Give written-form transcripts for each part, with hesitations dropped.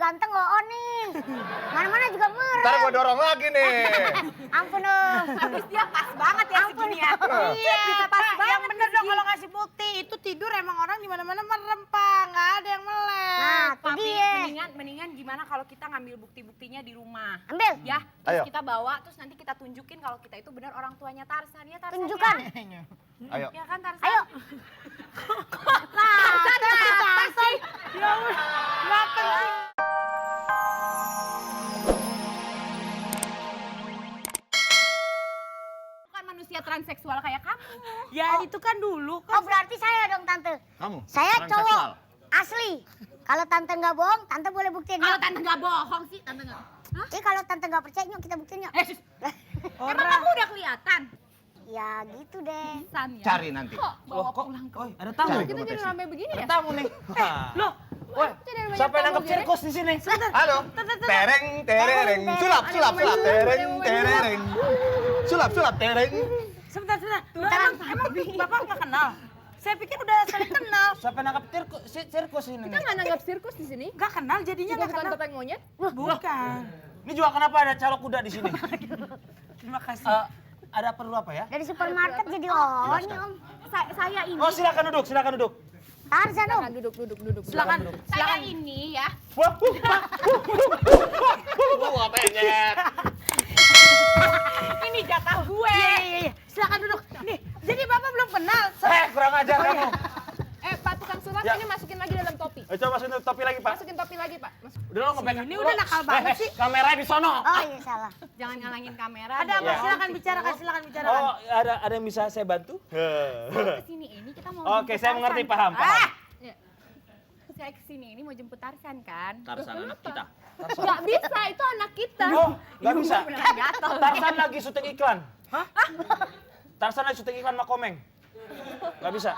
ganteng loh nih. Mana-mana juga murah. Ntar gue dorong lagi nih. Ampun loh. Habis dia pas banget ya segini ya. Iya, pas banget. Yang bener dong kalau ngasih bukti itu tidur emang orang di mana-mana merem Pak, nggak ada yang melek. Nah, itu Tapi dia. mendingan gimana kalau kita ngambil bukti-buktinya di rumah. Ambil. Ya, terus Ayo. kita bawa, terus nanti kita tunjukin kalau kita itu benar orang tuanya Tarsan. Ya Tarsan Tunjukkan. ya? Ayo. Ya kan Tarsan? Ayo. Tarsan. Ya Allah, nggak penting. Bukan manusia transseksual kayak kamu. Ya itu kan dulu Oh, berarti saya dong Tante. Kamu? Saya transseksual. cowok asli. Kalau Tante nggak bohong, Tante boleh buktiin. Kalau yuk. tante nggak bohong sih, tante nggak. Hah? Kalau Tante nggak percaya, yuk kita buktiin yuk. Sus. Emang kamu udah kelihatan? Ya gitu deh. San ya. Cari nanti. Kok bawa pulang ke... Ada tamu. Cari Kita ke jadi Tesi. rame begini ya? Ada tamu nih. Loh, woi, siapa yang nangkep sirkus di sini? Halo. Tereng, tereng. Sulap, sulap, sulap. Tereng, tereng. Sulap, sulap, tereng. Sebentar. Emang Bapak nggak kenal? Saya pikir udah saling kenal. Siapa yang nangkep sirkus ini? Kita nggak nanggap sirkus di sini. Nggak kenal jadinya Juga nggak bukan kenal. topeng monyet. Bukan. Ini juga kenapa ada calok kuda di sini? Terima kasih. Ada perlu apa ya? Dari supermarket jadi oh nih Om. Saya ini. Oh, silakan duduk, silakan duduk. Tarzan Om. Duduk. Silakan. Saya ini ya. Wah, Wah, penyet. Ini jatah gue. Iya. Silakan duduk. Nih, jadi Bapak belum kenal. kurang ajar kamu. Pak tukang sulap Ya. ini masukin lagi dalam topi. Coba masukin topi lagi, Pak. Masukin topi lagi, Pak. Udah lo ngebek. Ini udah nakal banget sih. Kameranya di sono. Oh iya salah. Jangan ngalangin kamera. Ada apa? Ya. Silakan bicarakan. Oh, ada yang bisa saya bantu? Kesini ini kita mau Oke, jemput saya mengerti, Tarsan. paham. Ya. Saya kesini ini mau jemput Tarsan kan. Tarsan anak kita. Nggak bisa, itu anak kita. Oh, nggak bisa. Beneran gatel. Tarsan lagi syuting iklan. Hah? Tarsan lagi syuting iklan Makomeng. Nggak bisa.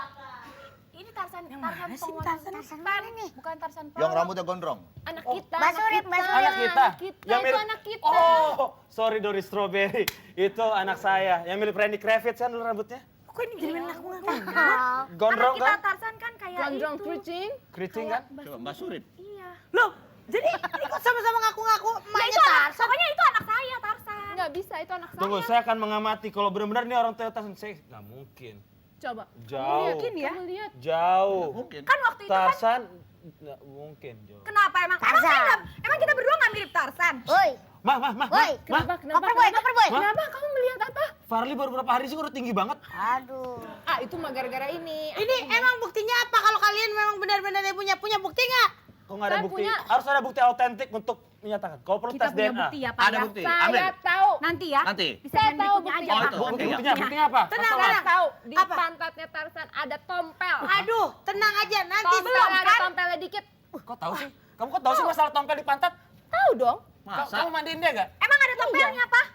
Ini Tarsan, Yang Tarsan mana sih, penguasa. Tarzan mana nih? Bukan Tarsan Yang pelawak. rambutnya gondrong. Anak Oh. kita. Basurit, basurit. Anak kita. Anak kita, itu anak kita. Oh, sorry Doris Strawberry. Itu anak saya. Yang mirip Randy Kravitz kan dulu rambutnya. Kok ini jadi ngaku Gondrong Anak kita kan? Tarsan kan kayak Gondrong itu. keriting. Keriting kan? Coba Mbak Surit. Iya. Loh, jadi ini kok sama-sama ngaku-ngaku Ya emaknya itu anak, Tarzan? pokoknya itu anak saya Tarsan. Nggak bisa, itu anak saya. Tunggu, saya akan mengamati. Kalau benar-benar ini orang tua Tarsan, saya nggak mungkin. Coba. Jauh. Yakin ya? Kamu lihat. Jauh. Mungkin. Kan waktu itu kan Tarsan nggak mungkin. Jauh. kenapa emang? Tarzan. Emang kita berdua nggak mirip Tarsan? Woi, Mah. woi. Kenapa? Koper boy, koper boy. Kenapa? Kamu melihat apa? Farli baru berapa hari sih udah tinggi banget. Aduh. Ah, itu mah gara-gara ini. Ini emang buktinya apa kalau kalian memang benar-benar punya bukti nggak? Kok nggak ada Saya bukti? punya- Harus ada bukti autentik untuk menyatakan. Kalau perlu Kita tes punya DNA. bukti ya Pak Ada ya. bukti. Ambil. Saya tahu. Nanti ya. Nanti. Di Saya segmen tahu berikutnya buktinya. aja Oh, Pak. itu bukti. Buktinya apa? Tenang, Masalah. tenang. Tahu di Apa? pantatnya Tarsan ada tompel. Aduh, tenang aja. Nanti Tompel belum ada kan? tompelnya dikit. Kok tahu sih? Kamu kok tahu sih masalah tompel di pantat? Tahu dong. Masa? Kamu mandiin dia gak? Emang ada tompelnya Pak?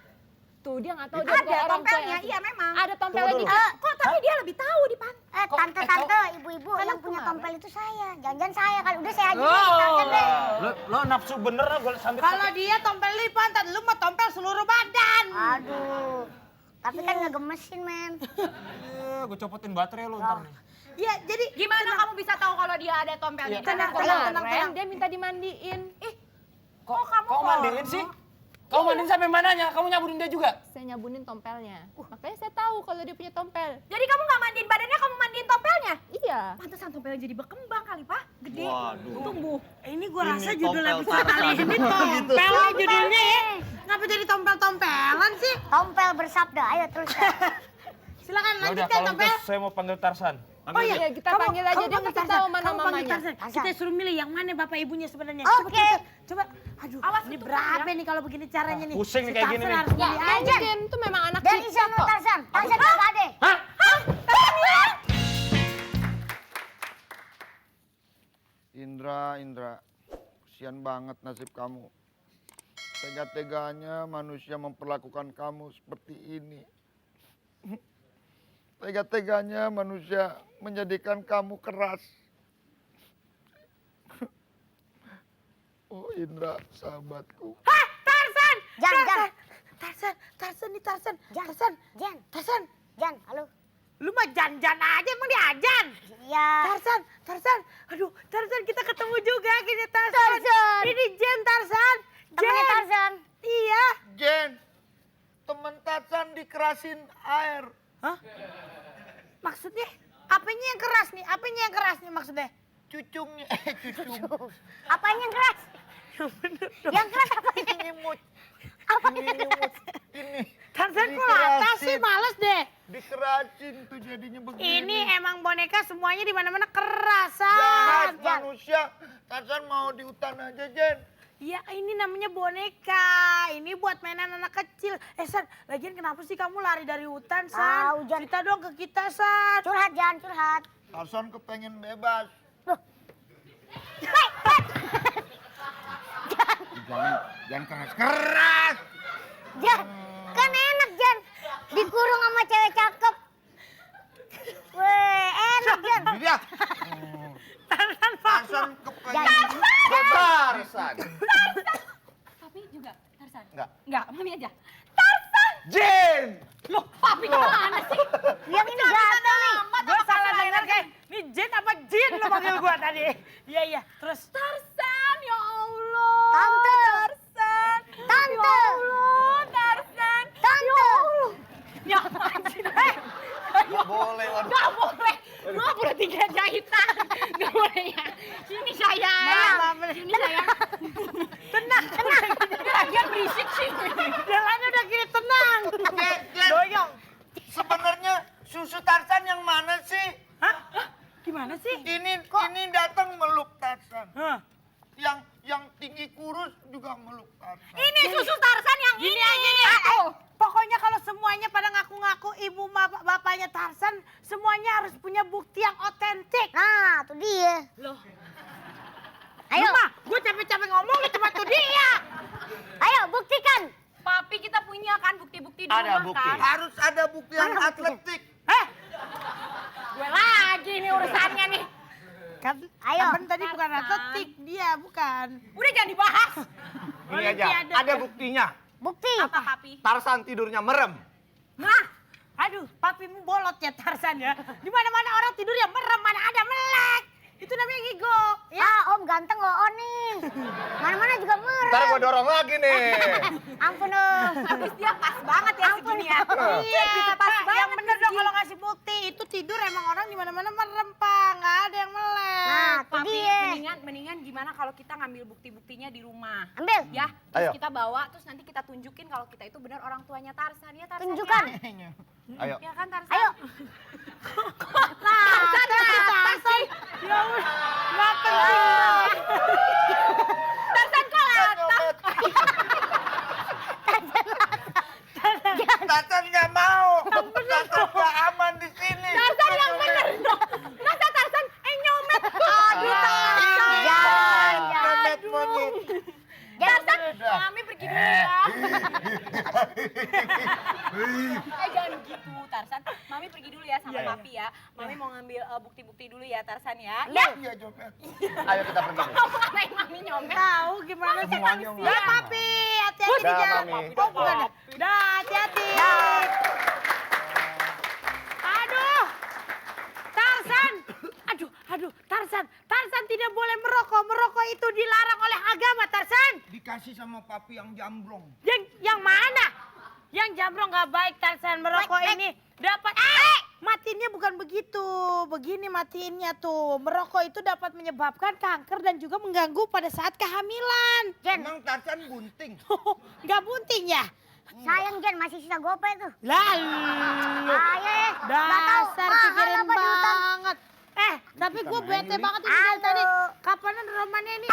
Tuh dia nggak tahu dia Ada bukan orang tua tompelnya, yang- iya memang. Ada tompelnya Tunggu dulu. dikit. Kok tapi dia lebih tahu di pan. Tante-tante, ibu-ibu Kan yang aku punya marah. tompel itu saya. Jangan saya. Kalau udah saya aja deh, Tarzan deh. Lo nafsu bener lah gue sambil. Kalau dia tompel di pantat, lu mah tompel seluruh badan. Aduh. Tapi kan ngegemesin, men. Gue copotin baterai lo ntar nih. Ya, jadi Gimana kamu bisa tahu kalau dia ada tompelnya? Tenang, Kemarin tenang. dia minta dimandiin. Kok mandiin sih? Kamu mandiin sampai mananya? Kamu nyaburin dia juga? Saya nyabunin tompelnya. Makanya saya tahu kalau dia punya tompel. Jadi kamu nggak mandiin badannya, kamu mandiin tompelnya? Iya. Pantesan tompelnya jadi berkembang kali Pak. Gede. Waduh. Tumbuh. ini gua rasa Ini judul tompel episode kali Tarzan. ini Gitu. tompel nih judulnya ya. Ngapa jadi tompel-tompelan sih? Tompel bersabda. Ayo terus. Silakan Ya udah, lanjutkan kalau tompel. gitu saya mau panggil Tarsan. Oh iya, Iya, kita panggil aja, dia panggil pasti Tarzan. tahu mana Kamu panggil mamanya. Tarzan. Tarzan. Kita suruh milih yang mana bapak ibunya sebenarnya. Oke. Coba. Aduh, Awas ini tutup berabe ya. nih kalau begini caranya nih. Pusing nih Si kayak gini Tarzan nih. harus Nggak milih aja. mungkin, itu memang anak Dan kita Isan kok. Tarzan. Tarzan juga ada. Hah? Indra, kesian banget nasib kamu. Tega-teganya manusia memperlakukan kamu seperti ini. Tega-teganya manusia menjadikan kamu keras. Oh Indra, sahabatku. Jan. Tarzan nih Tarzan. Jan. Tarzan. Jan. Tarzan. Jan, halo. Lu mah jan-jan aja, emang diajan. Iya. Tarzan. Aduh, Tarzan kita ketemu juga gini Tarzan. Tarzan. Ini Jen Tarzan. Temennya Tarzan. Iya. Jen, temen Tarzan dikerasin air. Hah? Maksudnya? Apanya yang keras nih maksudnya? Cucungnya, cucung. Apanya yang keras? Yang keras apanya? Nyimut. Apanya keras? Ini. Tarzan kok atas sih, males deh. Dikerasin tuh jadinya begini. Ini emang boneka semuanya di mana-mana keras, jahat San. manusia. Tarzan mau di hutan aja, Jen. Ya ini namanya boneka, ini buat mainan anak kecil. San, lagian kenapa sih kamu lari dari hutan, San? Tahu, Jan. Cerita dong ke kita, San. Curhat, Jan, curhat. Tarzan kepengen bebas. Jangan keras-keras. Jan, kan enak, Jan. Dikurung sama cewek cakep. Weh, enak, Jan. Dia. Tarzan kepengen Tarzan. Papi juga Tarzan? Enggak. Mami aja. Jen. Loh, papi kemana sih? Yang ini gatel nih. Gue salah denger kayak, ini Jen apa Jin lo panggil gue tadi? Iya, terus. Tarzan, ya Allah. Tante. Tarzan. Tante. Ya Allah, Tarzan. Tante. Ya apaan sih? Nggak boleh, waduh. Gak boleh. Maaf udah 3 jahitan. Gak boleh ya. Sini sayang. Sini sayang. Tenang. Lagian berisik sih. Jalannya udah kiri tenang. Jen, Doyong. sebenarnya susu Tarzan yang mana sih? Hah? Gimana sih? Ini datang meluk Tarzan. Hah? Yang tinggi kurus juga meluk Tarzan. Ini susu Tarzan yang Gini ini. aja nih. Pokoknya kalau semuanya pada ngaku-ngaku ibu bapaknya Tarzan, semuanya harus punya bukti yang otentik. Nah, tuh dia. Loh, Ayo, Gue capek-capek ngomong, lu cuma tuh dia. ayo buktikan. papi kita punya kan bukti-bukti di Ada rumah bukti. kan? Harus ada bukti yang atletik. Gue lagi nih urusannya nih. Kan, Ayo. Kan tadi bukan Tarzan. atletik, dia bukan. Udah jangan dibahas. Ini aja. Olimpiade. Ada buktinya. Bukti. Apa papi? Tarzan tidurnya merem. Nah, aduh, papimu bolot ya Tarzan ya. Di mana-mana orang tidur ya merem, mana ada melek. Itu namanya ngigo. Ya. Ah, Om ganteng loh, On nih. Mana-mana juga merem. Ntar gua dorong lagi nih. Ampun, Om. Habis dia pas banget ya segini ya. Iya, pas Pak, banget yang bener dong segini. kalau ngasih bukti. Itu tidur emang orang di mana-mana merem, Pak. Nggak ada yang melek. Nah, tuh Papi, dia. mendingan gimana kalau kita ngambil bukti-buktinya di rumah? Ambil. Ya, terus Ayo. kita bawa, terus nanti kita tunjukin kalau kita itu benar orang tuanya Tarzan. Ya Tarzan Tunjukkan. ya? Ayo. Ya kan Tarzan? Ayo. Tarzan apa sih? Ya udah, nggak penting. Tarzan kok latah? Tarzan nggak mau. Tarzan nggak aman di sini. Tarzan yang bener dong. Masa Tarzan nyomet? Aduh Tarzan. Jangan, Monyet, monyet. Tarzan, Mami pergi dulu ya. Jangan gitu Tarzan. Mami pergi dulu ya sama Papi ya. Mami mau ngambil bukti-bukti dulu ya Tarzan ya. Ya. Iya, Jopet. Ayo kita pergi. Kamu ngapain Mami nyomet? Tahu gimana sih? Semuanya Ya, Papi. Hati-hati di Dah, jalan. Mami. Oh, bukan. Dah, hati-hati. Aduh. Tarzan. Aduh, Tarzan. Tarzan tidak boleh merokok. Merokok itu dilarang oleh agama, Tarzan. Dikasih sama papi yang jambrong. Yang mana? Yang jambrong nggak baik, Tarzan. Merokok ini dapat matiinnya bukan begitu. Begini matiinnya tuh. Merokok itu dapat menyebabkan kanker dan juga mengganggu pada saat kehamilan. Emang Tarzan bunting. Nggak bunting ya? Sayang, Jen, masih sisa gope tuh. Lalu. Ayo ya. Nggak tahu Dasar mahal pikirin apa di hutan. banget. Tapi gue bete banget ini dari tadi. Kapanan romannya ini?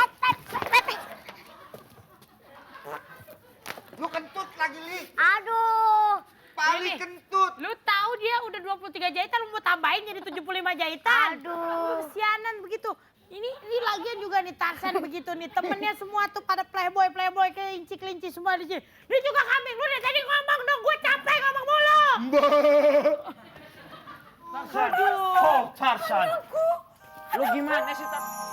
Lu kentut lagi, Li. Aduh. Paling Ini. kentut. Lu tahu dia udah 23 jahitan, lu mau tambahin jadi 75 jahitan. Aduh. Kesianan begitu. Ini lagian juga nih Tarzan begitu nih. Temennya semua tuh pada playboy, kelinci semua di sini. Lu juga kambing, lu dari tadi ngomong dong. Gue capek ngomong mulu. Tarzan. Oh, Tarzan. Lu gimana sih, Tarzan?